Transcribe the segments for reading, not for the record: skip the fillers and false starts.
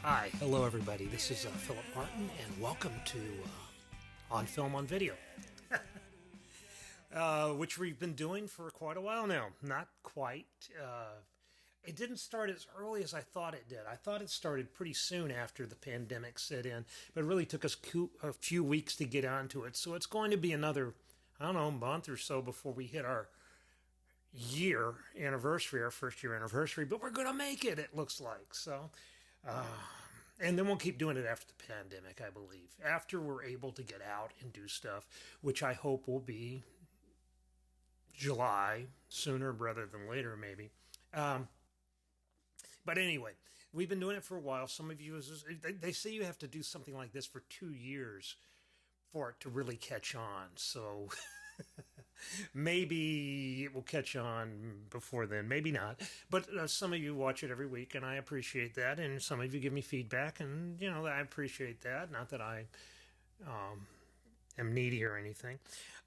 Hi, hello everybody. This is Philip Martin, and welcome to On Film on Video, which we've been doing for quite a while now. Not quite. It didn't start as early as I thought it did. I thought it started pretty soon after the pandemic set in, but it really took us a few weeks to get onto it. So it's going to be another, I don't know, month or so before we hit our year anniversary, our first year anniversary. But we're going to make it. It looks like so. Uh, and then we'll keep doing it after the pandemic, I believe. After we're able to get out and do stuff, which I hope will be July, sooner rather than later, maybe. Um, but anyway, we've been doing it for a while. Some of you, they say you have to do something like this for 2 years for it to really catch on. So maybe it will catch on before then, maybe not. But some of you watch it every week, and I appreciate that. And some of you give me feedback, and I appreciate that. Not that I um, am needy or anything.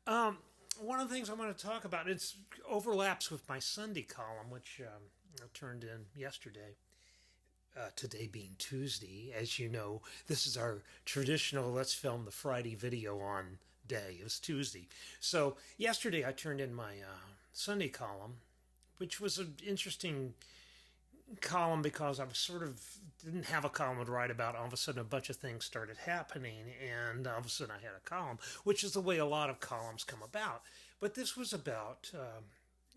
Um, One of the things I want to talk about it overlaps with my Sunday column, which I turned in yesterday. Today being Tuesday, as you know, this is our traditional let's film the Friday video on day. It was Tuesday. So yesterday I turned in my Sunday column, which was an interesting column because I was sort of didn't have a column to write about. All of a sudden a bunch of things started happening, and all of a sudden I had a column, which is the way a lot of columns come about. But this was about,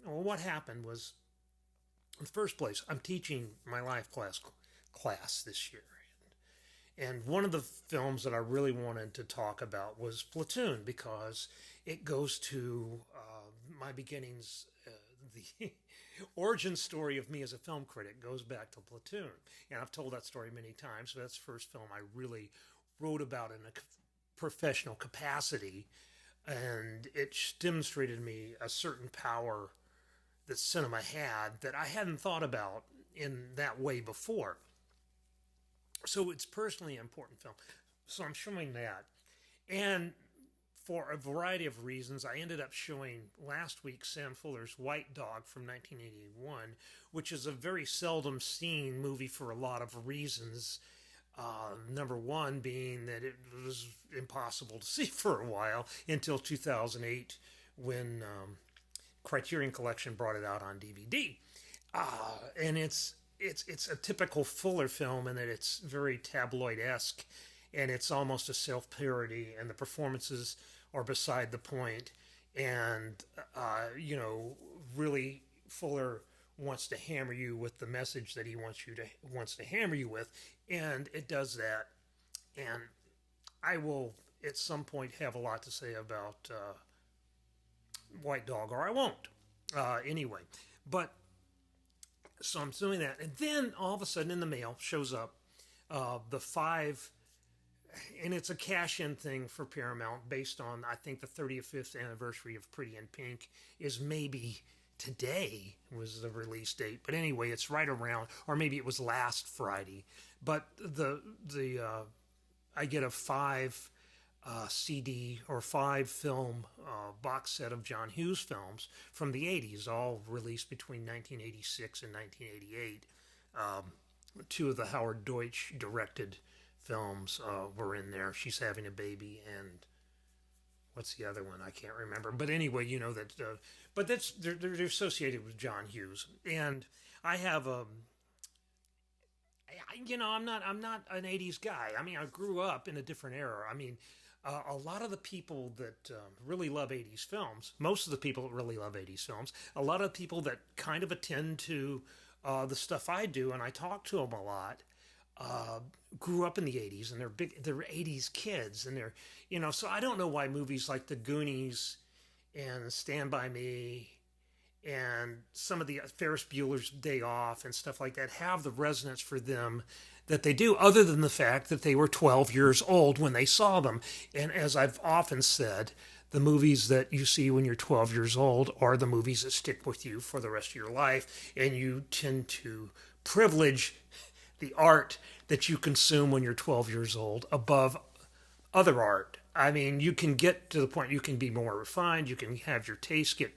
well, what happened was, in the first place, I'm teaching my life class this year. And one of the films that I really wanted to talk about was Platoon, because it goes to my beginnings. The origin story of me as a film critic goes back to Platoon. And I've told that story many times, but that's the first film I really wrote about in a professional capacity. And it demonstrated me a certain power that cinema had that I hadn't thought about in that way before. So it's personally an important film. So I'm showing that. And for a variety of reasons, I ended up showing last week Sam Fuller's White Dog from 1981, which is a very seldom seen movie for a lot of reasons. Number one being that it was impossible to see for a while until 2008 when Criterion Collection brought it out on DVD. And it's a typical Fuller film in that it's very tabloid-esque, and it's almost a self-parody, and the performances are beside the point. And really, Fuller wants to hammer you with the message that he wants to hammer you with, and it does that. And I will at some point have a lot to say about White Dog, or I won't. Anyway, but so I'm doing that, and then all of a sudden in the mail shows up the five, and it's a cash-in thing for Paramount based on, I think, the 35th anniversary of Pretty in Pink is maybe today was the release date, but anyway, it's right around, or maybe it was last Friday. But I get a five CD or five film box set of John Hughes films from the 80s, all released between 1986 and 1988. Two of the Howard Deutsch directed films were in there. She's Having a Baby, and what's the other one? I can't remember. But anyway, you know that. But they're associated with John Hughes, and I have I'm not an 80s guy. I mean, I grew up in a different era. I mean, a lot of the people that really love 80s films, most of the people that really love 80s films, a lot of people that kind of attend to the stuff I do, and I talk to them a lot, grew up in the 80s, and they're 80s kids, and so I don't know why movies like The Goonies and Stand By Me and some of the Ferris Bueller's Day Off and stuff like that have the resonance for them that they do, other than the fact that they were 12 years old when they saw them. And as I've often said, the movies that you see when you're 12 years old are the movies that stick with you for the rest of your life, and you tend to privilege the art that you consume when you're 12 years old above other art. I mean, you can get to the point you can be more refined, you can have your taste get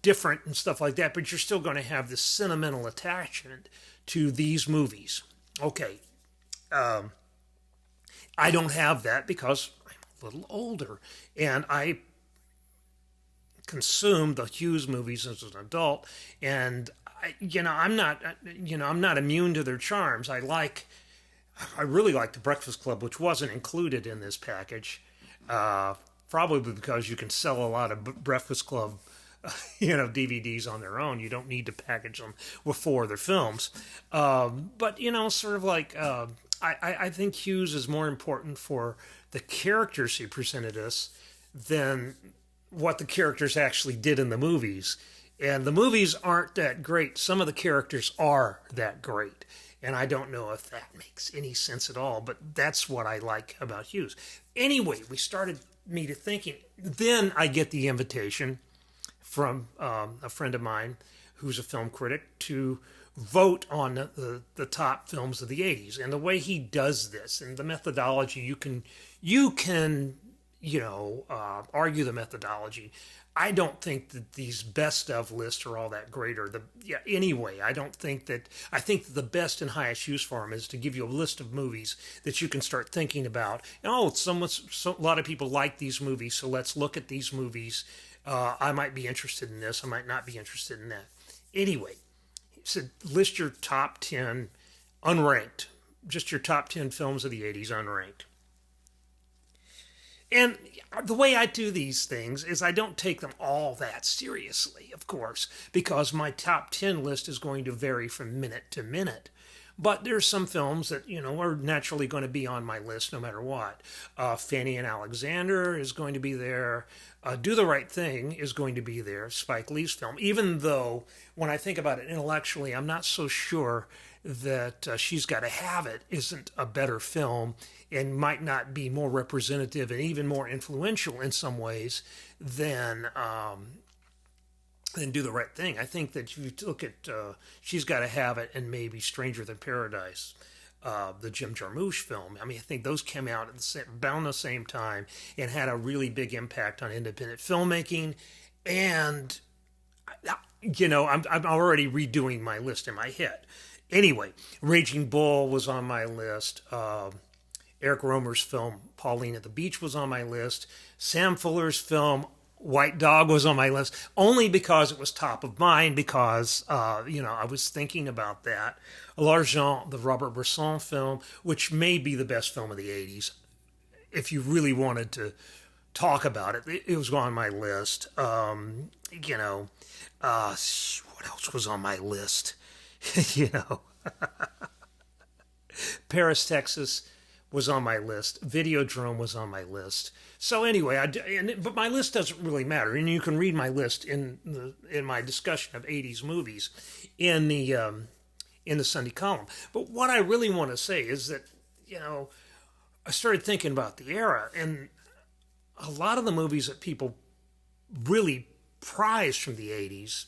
different and stuff like that, but you're still going to have this sentimental attachment to these movies. Okay, I don't have that because I'm a little older, and I consumed the Hughes movies as an adult, and I'm not immune to their charms. I really like The Breakfast Club, which wasn't included in this package, uh, probably because you can sell a lot of Breakfast Club, DVDs on their own. You don't need to package them with four other films. But sort of like I think Hughes is more important for the characters he presented us than what the characters actually did in the movies. And the movies aren't that great. Some of the characters are that great. And I don't know if that makes any sense at all, but that's what I like about Hughes. Anyway, we started me to thinking. Then I get the invitation from a friend of mine who's a film critic to vote on the top films of the 80s. And the way he does this and the methodology, you can argue the methodology. I don't think that these best of lists are all that great. Anyway, I think that the best and highest use for them is to give you a list of movies that you can start thinking about. Oh, a lot of people like these movies, so let's look at these movies. I might be interested in this. I might not be interested in that. Anyway, he said list your top 10 unranked, just your top 10 films of the 80s unranked. And the way I do these things is I don't take them all that seriously, of course, because my top 10 list is going to vary from minute to minute. But there's some films that, are naturally going to be on my list no matter what. Fanny and Alexander is going to be there. Do the Right Thing is going to be there, Spike Lee's film, even though when I think about it intellectually, I'm not so sure that She's Gotta Have It isn't a better film and might not be more representative and even more influential in some ways than Do the Right Thing. I think that if you look at She's Gotta Have It and maybe Stranger Than Paradise, the Jim Jarmusch film, I think those came out at about the same time and had a really big impact on independent filmmaking. And, I'm already redoing my list in my head. Anyway, Raging Bull was on my list. Eric Romer's film Pauline at the Beach was on my list. Sam Fuller's film White Dog was on my list only because it was top of mind because, I was thinking about that. L'Argent, the Robert Bresson film, which may be the best film of the 80s. If you really wanted to talk about it, it was on my list. What else was on my list? Paris, Texas was on my list. Videodrome was on my list. So anyway, but my list doesn't really matter, and you can read my list in my discussion of 80s movies in the Sunday column. But what I really want to say is that I started thinking about the era, and a lot of the movies that people really prize from the 80s,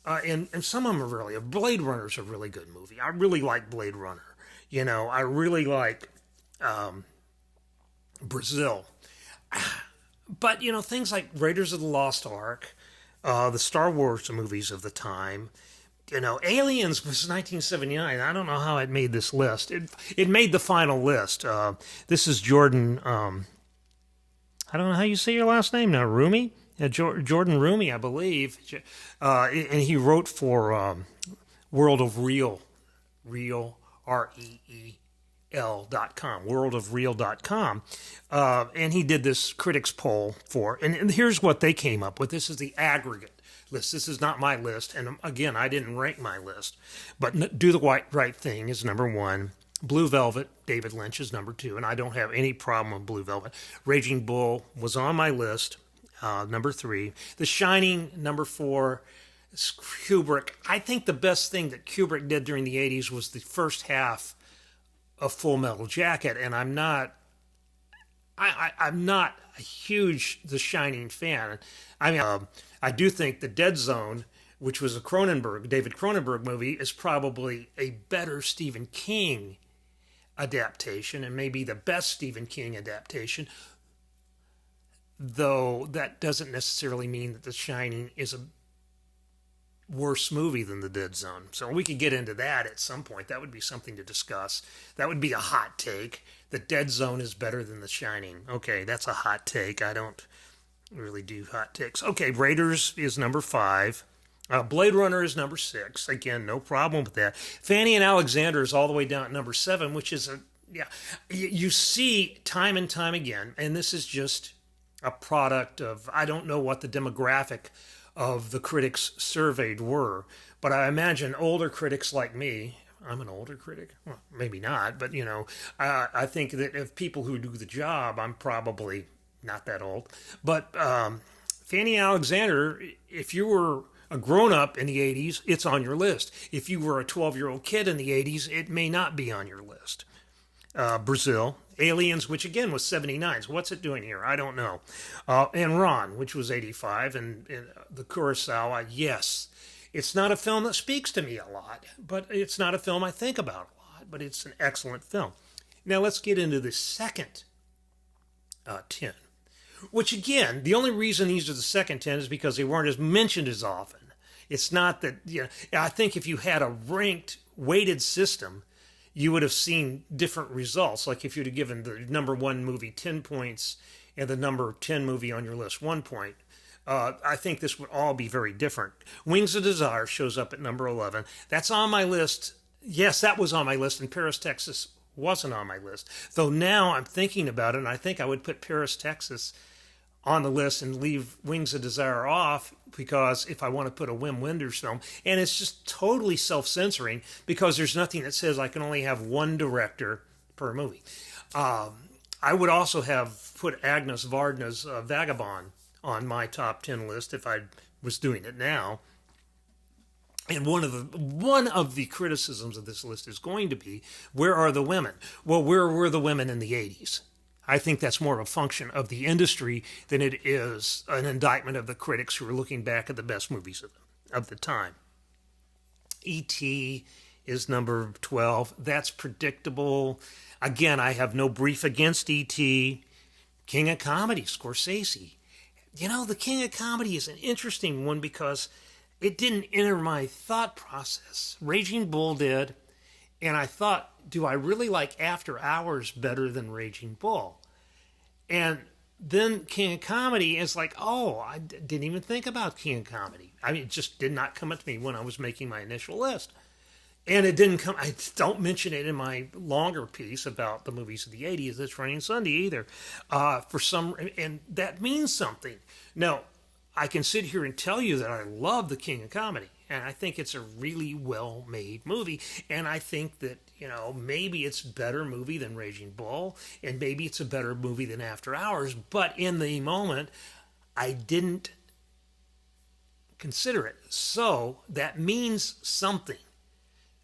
and some of them are really. Blade Runner's a really good movie. I really like Blade Runner. I really like Brazil. But, things like Raiders of the Lost Ark, the Star Wars movies of the time, Aliens was 1979. I don't know how it made this list. It made the final list. This is Jordan, I don't know how you say your last name now, Rumi? Jordan Rumi, I believe. And he wrote for World of Real, REEL.com, worldofreal.com. And he did this critics poll and here's what they came up with. This is the aggregate list. This is not my list. And again, I didn't rank my list. But Do the Right Thing is number 1. Blue Velvet, David Lynch, is number 2. And I don't have any problem with Blue Velvet. Raging Bull was on my list, number 3. The Shining, number 4. Kubrick. I think the best thing that Kubrick did during the 80s was the first half of Full Metal Jacket, and I'm not a huge The Shining fan. I do think The Dead Zone, which was a David Cronenberg movie, is probably a better Stephen King adaptation and maybe the best Stephen King adaptation, though that doesn't necessarily mean that The Shining is worse movie than The Dead Zone. So we could get into that at some point. That would be something to discuss. That would be a hot take. The Dead Zone is better than The Shining. Okay, that's a hot take. I don't really do hot takes. Okay, Raiders is number 5. Blade Runner is number 6. Again, no problem with that. Fanny and Alexander is all the way down at number 7, which is yeah. You see time and time again, and this is just a product of, I don't know what the demographic of the critics surveyed were, but I imagine older critics like me, I'm an older critic, well, maybe not, but I think that if people who do the job, I'm probably not that old, but Fanny Alexander, if you were a grown-up in the 80s, it's on your list. If you were a 12-year-old kid in the 80s, it may not be on your list. Brazil, Aliens, which again was 79. So what's it doing here? I don't know. And Ron, which was 85, and the Kurosawa, yes. It's not a film that speaks to me a lot, but it's not a film I think about a lot, but it's an excellent film. Now let's get into the second 10. Which again, the only reason these are the second 10 is because they weren't as mentioned as often. It's not that, I think if you had a ranked, weighted system, you would have seen different results. Like if you'd have given the number 1 movie 10 points and the number 10 movie on your list 1 point, I think this would all be very different. Wings of Desire shows up at number 11. That's on my list. Yes, that was on my list, and Paris, Texas wasn't on my list. Though now I'm thinking about it, and I think I would put Paris, Texas on the list and leave Wings of Desire off, because if I want to put a Wim Wenders film, and it's just totally self-censoring because there's nothing that says I can only have one director per movie. I would also have put Agnes Varda's Vagabond on my top 10 list if I was doing it now. And one of the criticisms of this list is going to be, where are the women? Well, where were the women in the 80s? I think that's more of a function of the industry than it is an indictment of the critics who are looking back at the best movies of the time. E.T. is number 12. That's predictable. Again, I have no brief against E.T. King of Comedy, Scorsese. The King of Comedy is an interesting one because it didn't enter my thought process. Raging Bull did. And I thought, do I really like After Hours better than Raging Bull? And then King of Comedy is like, oh, I didn't even think about King of Comedy. I mean, it just did not come up to me when I was making my initial list. And it didn't come, I don't mention it in my longer piece about the movies of the 80s that's running Sunday either. And that means something. Now, I can sit here and tell you that I love The King of Comedy. And I think it's a really well-made movie. And I think that, maybe it's a better movie than Raging Bull. And maybe it's a better movie than After Hours. But in the moment, I didn't consider it. So that means something.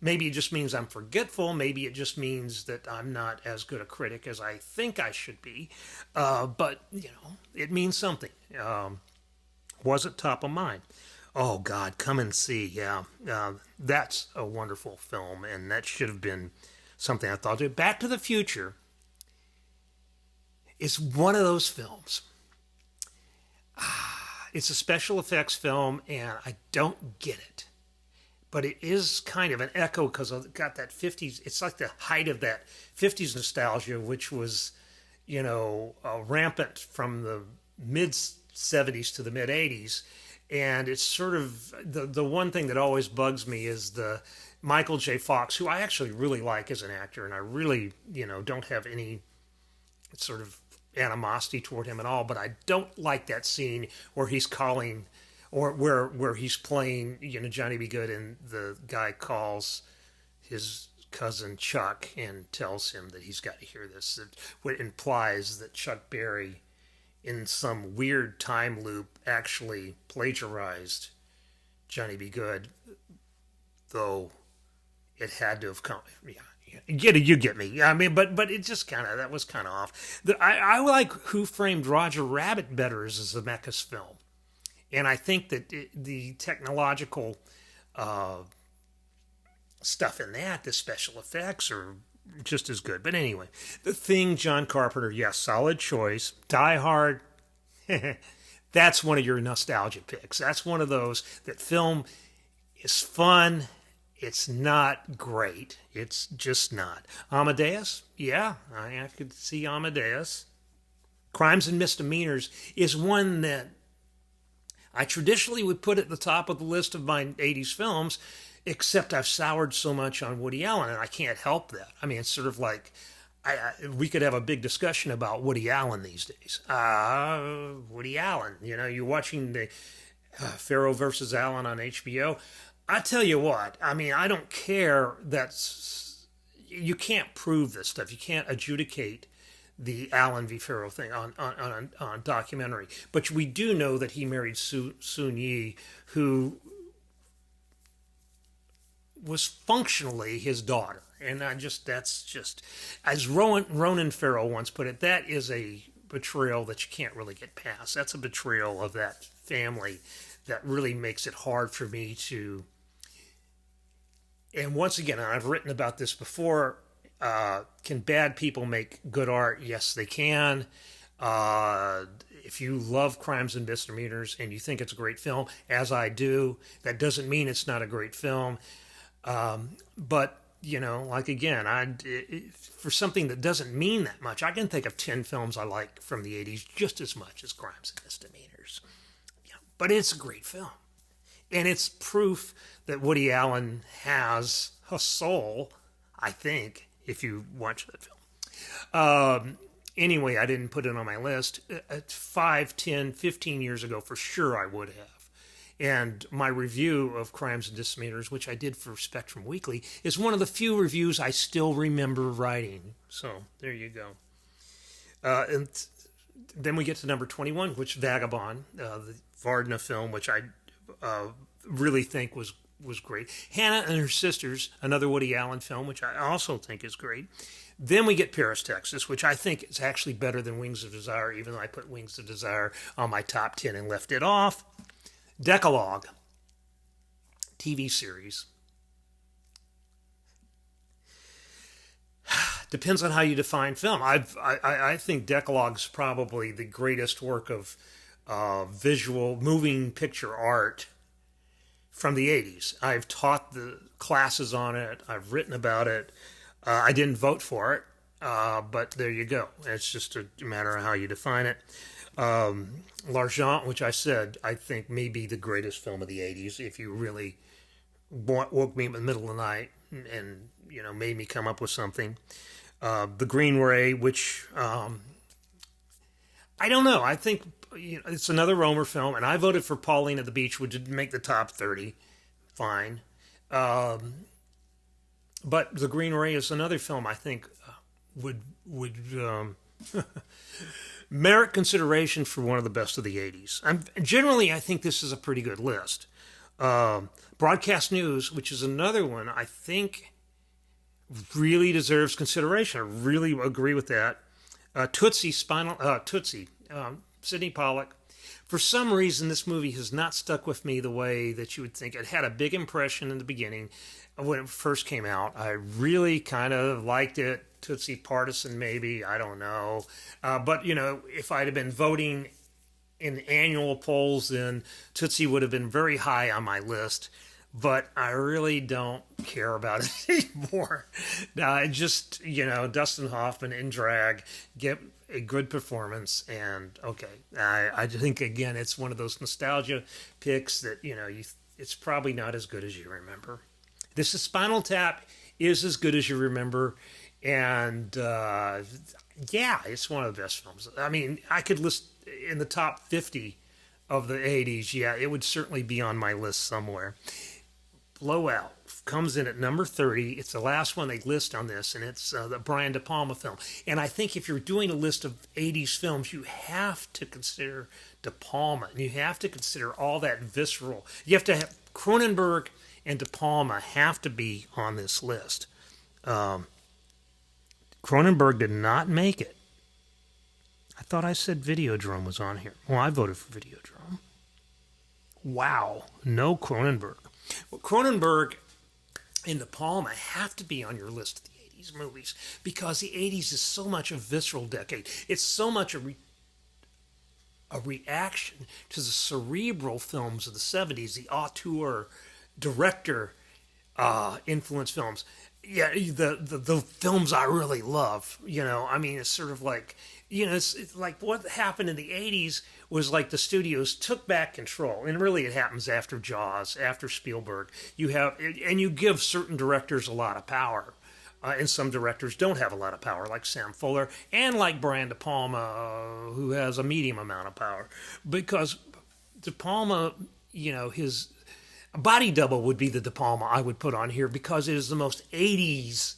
Maybe it just means I'm forgetful. Maybe it just means that I'm not as good a critic as I think I should be. But, it means something. Was it top of mind? Oh, God, Come and See, yeah. That's a wonderful film, and that should have been something I thought of. Back to the Future is one of those films. It's a special effects film, and I don't get it. But it is kind of an echo because I've got that 50s. It's like the height of that 50s nostalgia, which was, rampant from the mid-70s to the mid-80s. And it's sort of the one thing that always bugs me is the Michael J. Fox, who I actually really like as an actor, and I really, don't have any sort of animosity toward him at all. But I don't like that scene where he's calling, or where he's playing, Johnny Be Good, and the guy calls his cousin Chuck and tells him that he's got to hear this. It implies that Chuck Berry, in some weird time loop, actually plagiarized Johnny Be Good, though it had to have come. Yeah, you get me. I mean, but it just that was kind of off. I like Who Framed Roger Rabbit better as a Zemeckis film, and I think that the technological stuff in that, the special effects, are just as good. But anyway, The Thing, John Carpenter, yes, solid choice. Die Hard, that's one of your nostalgia picks. That's one of those that film It's fun. It's not great. It's just not. Amadeus? Yeah, I could see Amadeus. Crimes and Misdemeanors is one that I traditionally would put at the top of the list of my 80s films, except I've soured so much on Woody Allen, and I can't help that. I mean, it's sort of like we could have a big discussion about Woody Allen these days. Woody Allen, you're watching the Farrow versus Allen on HBO. I tell you what, I mean, I don't care you can't prove this stuff. You can't adjudicate the Allen v. Farrow thing on documentary. But we do know that he married Soon Yi, who was functionally his daughter. And that's just, as Ronan Farrow once put it, that is a betrayal that you can't really get past. That's a betrayal of that family that really makes it hard for me to. And once again, I've written about this before. Can bad people make good art? Yes, they can. If you love Crimes and Misdemeanors and you think it's a great film, as I do, that doesn't mean it's not a great film. But, like again, for something that doesn't mean that much, I can think of 10 films I like from the 80s just as much as Crimes and Misdemeanors. Yeah, but it's a great film. And it's proof that Woody Allen has a soul, I think, if you watch that film. Anyway, I didn't put it on my list. 5, 10, 15 years ago, for sure I would have. And my review of Crimes and Misdemeanors, which I did for Spectrum Weekly, is one of the few reviews I still remember writing. So there you go. And then we get to number 21, which Vagabond, the Vardna film, which I really think was great. Hannah and Her Sisters, another Woody Allen film, which I also think is great. Then we get Paris, Texas, which I think is actually better than Wings of Desire, even though I put Wings of Desire on my top 10 and left it off. Decalogue, TV series. Depends on how you define film. I think Decalogue's probably the greatest work of visual moving picture art from the 80s. I've taught the classes on it. I've written about it. I didn't vote for it, but there you go. It's just a matter of how you define it. L'Argent, which I said I think may be the greatest film of the 80s, if you really woke me up in the middle of the night and made me come up with something. The Green Ray, which I don't know. I think it's another Romer film, and I voted for Pauline at the Beach, which didn't make the top 30. Fine. But The Green Ray is another film I think would merit consideration for one of the best of the 80s. Generally, I think this is a pretty good list. Broadcast News, which is another one I think really deserves consideration. I really agree with that. Tootsie, Sidney Pollack. For some reason, this movie has not stuck with me the way that you would think. It had a big impression in the beginning when it first came out. I really kind of liked it. Tootsie Partisan, maybe, I don't know. But, if I'd have been voting in annual polls, then Tootsie would have been very high on my list. But I really don't care about it anymore. Just, Dustin Hoffman in drag, get a good performance, and okay. I think, again, it's one of those nostalgia picks that, it's probably not as good as you remember. This is Spinal Tap is as good as you remember. And, it's one of the best films. I mean, I could list in the top 50 of the 80s. Yeah, it would certainly be on my list somewhere. Blowout comes in at number 30. It's the last one they list on this, and it's the Brian De Palma film. And I think if you're doing a list of 80s films, you have to consider De Palma. And you have to consider all that visceral. You have to have Cronenberg and De Palma have to be on this list. Cronenberg did not make it. I thought I said Videodrome was on here. Well, I voted for Videodrome. Wow. No Cronenberg. Well, Cronenberg and De Palma have to be on your list of the 80s movies because the 80s is so much a visceral decade. It's so much a reaction to the cerebral films of the 70s, the auteur, director influence films. Yeah, the films I really love. I mean, it's sort of like, it's like what happened in the '80s was like the studios took back control, and really it happens after Jaws, after Spielberg. And you give certain directors a lot of power. And some directors don't have a lot of power, like Sam Fuller, and like Brian De Palma, who has a medium amount of power. Because De Palma, his body double would be the De Palma I would put on here, because it is the most '80s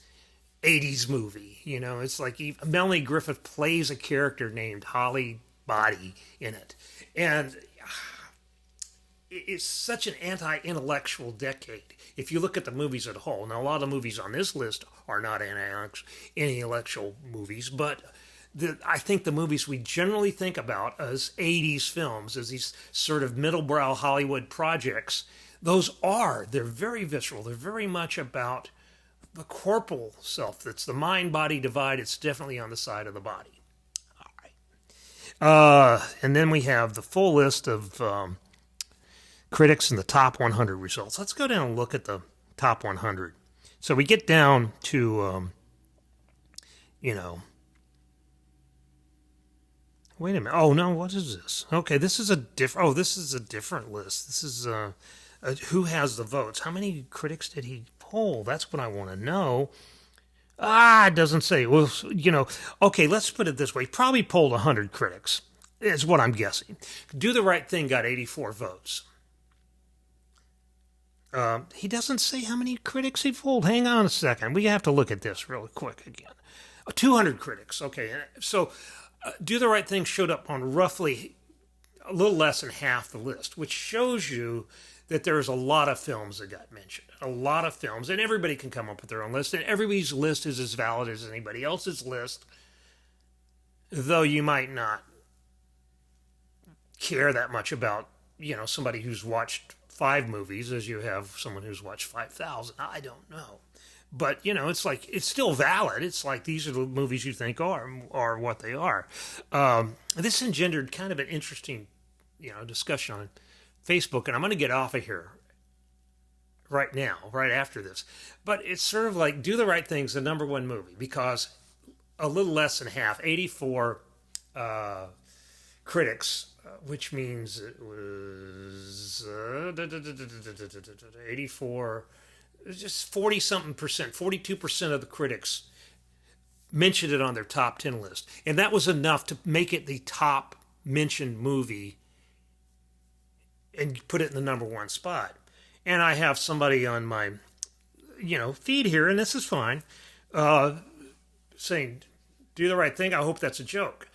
movie. It's like Melanie Griffith plays a character named Holly Body in it. And it's such an anti-intellectual decade. If you look at the movies as a whole, now a lot of the movies on this list are not anti-intellectual movies, but I think the movies we generally think about as '80s films, as these sort of middle-brow Hollywood projects, they're very visceral. They're very much about the corporal self. That's the mind-body divide. It's definitely on the side of the body. All right. And then we have the full list of critics and the top 100 results. Let's go down and look at the top 100. So we get down to, wait a minute. Oh, no, what is this? Okay, this is a different list. This is, who has the votes? How many critics did he poll? That's what I want to know. It doesn't say. Well, okay, let's put it this way. He probably polled 100 critics, is what I'm guessing. Do the Right Thing got 84 votes. He doesn't say how many critics he polled. Hang on a second. We have to look at this really quick again. 200 critics. Okay, so Do the Right Thing showed up on roughly a little less than half the list, which shows you that there's a lot of films that got mentioned. A lot of films, and everybody can come up with their own list, and everybody's list is as valid as anybody else's list, though you might not care that much about, somebody who's watched 5 movies as you have someone who's watched 5,000. I don't know. But, it's like, it's still valid. It's like, these are the movies you think are what they are. This engendered kind of an interesting, discussion on Facebook, and I'm going to get off of here right now, right after this. But it's sort of like, Do the Right Thing's the number one movie, because a little less than half, 84 critics, which means it was 84, just 40-something percent, 42% of the critics mentioned it on their top 10 list. And that was enough to make it the top mentioned movie and put it in the number one spot. And I have somebody on my, feed here, and this is fine, saying, Do the Right Thing. I hope that's a joke.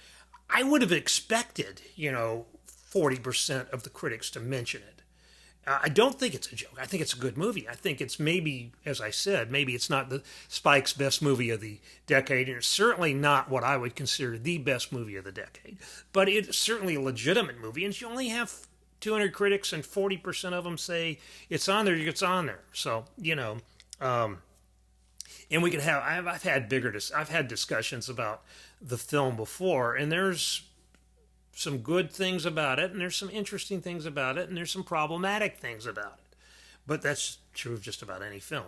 I would have expected, 40% of the critics to mention it. I don't think it's a joke. I think it's a good movie. I think it's maybe, as I said, maybe it's not the Spike's best movie of the decade, and it's certainly not what I would consider the best movie of the decade. But it's certainly a legitimate movie, and you only have 200 critics, and 40% of them say it's on there. It's on there. So and we could have. I've had discussions about the film before, and there's some good things about it, and there's some interesting things about it, and there's some problematic things about it. But that's true of just about any film.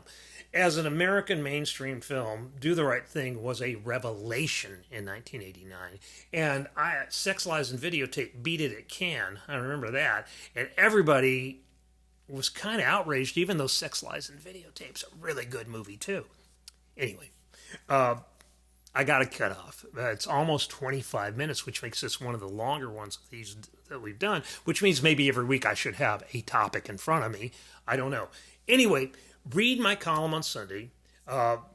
As an American mainstream film, Do the Right Thing was a revelation in 1989. And Sex, Lies, and Videotape beat it at Cannes. I remember that. And everybody was kind of outraged, even though Sex, Lies, and Videotape's a really good movie, too. Anyway, I got to cut off. It's almost 25 minutes, which makes this one of the longer ones of these that we've done, which means maybe every week I should have a topic in front of me. I don't know. Anyway, read my column on Sunday.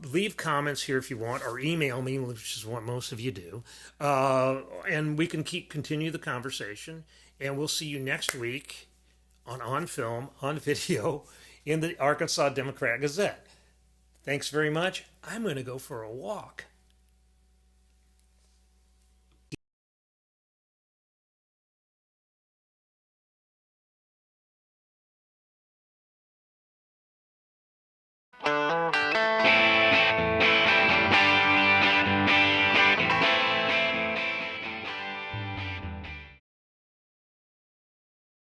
Leave comments here if you want, or email me, which is what most of you do. And we can continue the conversation. And we'll see you next week on Film, on video, in the Arkansas Democrat Gazette. Thanks very much. I'm going to go for a walk.